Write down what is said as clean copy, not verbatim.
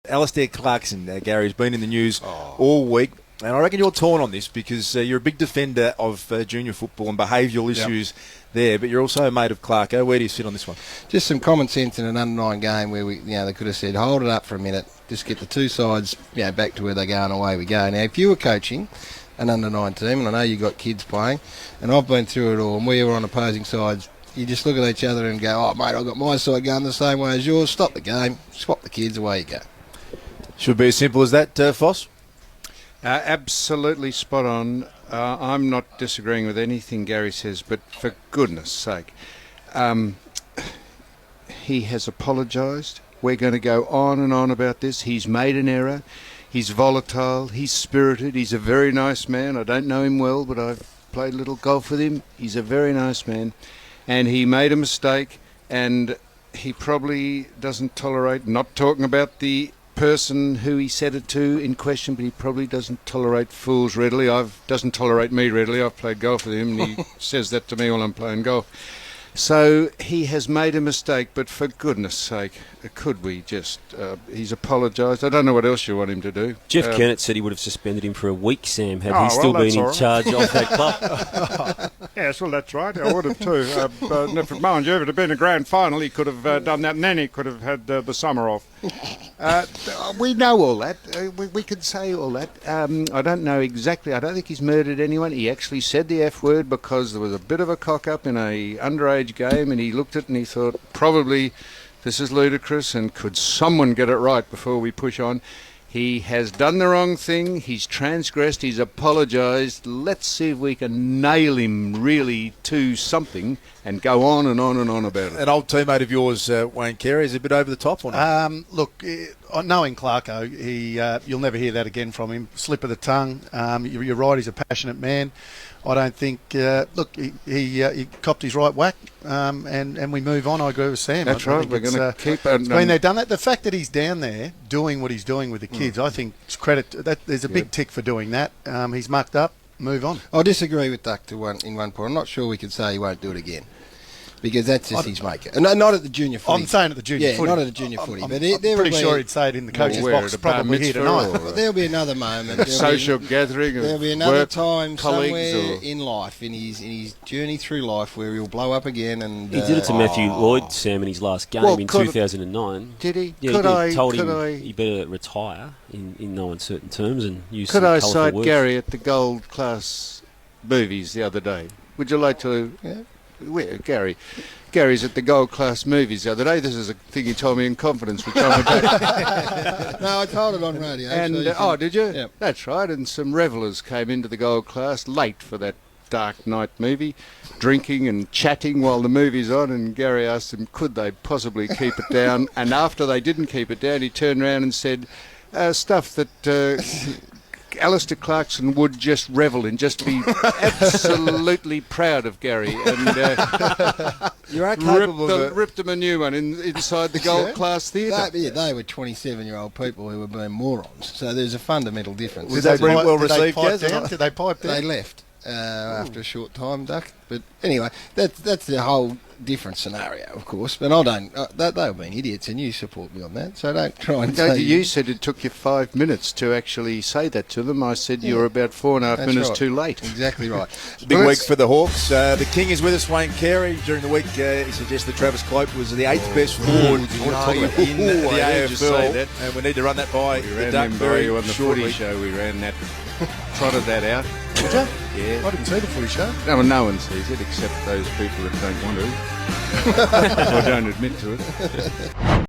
Alastair Clarkson, Garry, has been in the news all week. And I reckon you're torn on this because you're a big defender of junior football and behavioural issues there, but you're also a mate of Clarko. Where do you sit on this one? Just some common sense in an under-9 game where they could have said, hold it up for a minute, just get the two sides back to where they go and away we go. Now, if you were coaching an under-9 team, and I know you've got kids playing, and I've been through it all, and we were on opposing sides, you just look at each other and go, oh, mate, I've got my side going the same way as yours. Stop the game, swap the kids, away you go. Should be as simple as that, Foss? Absolutely spot on. I'm not disagreeing with anything Garry says, but for goodness sake, he has apologised. We're going to go on and on about this. He's made an error. He's volatile. He's spirited. He's a very nice man. I don't know him well, but I've played a little golf with him. He's a very nice man. And he made a mistake, and he probably doesn't tolerate, not talking about the person who he said it to in question, but he probably doesn't tolerate fools readily. Doesn't tolerate me readily. I've played golf with him, and he says that to me while I'm playing golf. So he has made a mistake, but for goodness sake, could we just... he's apologised. I don't know what else you want him to do. Jeff Kennett said he would have suspended him for a week, Sam, had he still been in charge of that club. Yes, well, that's right. I would have too. If, mind you, if it had been a grand final, he could have done that, and then he could have had the summer off. We know all that. We could say all that. I don't know exactly. I don't think he's murdered anyone. He actually said the F word because there was a bit of a cock-up in a underage game, and he looked at it and he thought, probably this is ludicrous, and could someone get it right before we push on? He has done the wrong thing. He's transgressed. He's apologised. Let's see if we can nail him really to something and go on and on and on about it. An old teammate of yours, Wayne Carey, is a bit over the top on it. Look, knowing Clarko, you'll never hear that again from him. Slip of the tongue. You're right, he's a passionate man. I don't think... he copped his right whack, and we move on. I agree with Sam. That's right. We're going to keep... It's been there, done that. The fact that he's down there doing what he's doing with the kids, I think it's credit... There's a big tick for doing that. He's mucked up. Move on. I disagree with Duck in one point. I'm not sure we could say he won't do it again. Because that's just his maker. And not at the junior footy. I'm saying at the junior footy. Not at the junior footy. I'm pretty sure he'd say it in the coach's box probably here tonight. There'll be another moment. Social gathering. There'll be another time somewhere in life, in his journey through life, where he'll blow up again. And he did it to Matthew Lloyd, Sam, in his last game in 2009. Did he? Yeah, he told him he better retire in no uncertain terms and use some colourful cite words. Garry at the Gold Class movies the other day? Would you like to... Yeah. Where, Gary's at the Gold Class movies the other day. This is a thing he told me in confidence, which I'm about. No, I told it on radio. And did you? Yep. That's right. And some revellers came into the Gold Class late for that Dark Knight movie, drinking and chatting while the movie's on. And Garry asked them, could they possibly keep it down? And after they didn't keep it down, he turned around and said, stuff that... Alastair Clarkson would just revel in, just be absolutely proud of Garry, and You are capable ripped them a new one inside the Gold Class Theatre. They were 27-year-old people who were being morons, so there's a fundamental difference. Did they bring well received? Did they pipe down? They left after a short time, Duck. But anyway, that's the whole different scenario, of course. But I don't. They've been idiots, and you support me on that. So don't try and say. You said it took you 5 minutes to actually say that to them. I said you were about 4.5 minutes too late. Exactly right. Big week for the Hawks. The King is with us, Wayne Carey. During the week, he suggested Travis Cloak was the 8th best forward in the AFL. And we need to run that by the Duck very on the footy show. We ran that, trotted that out. Did you? Yeah. I didn't see the footy show. No one sees it except those people that don't want to or don't admit to it.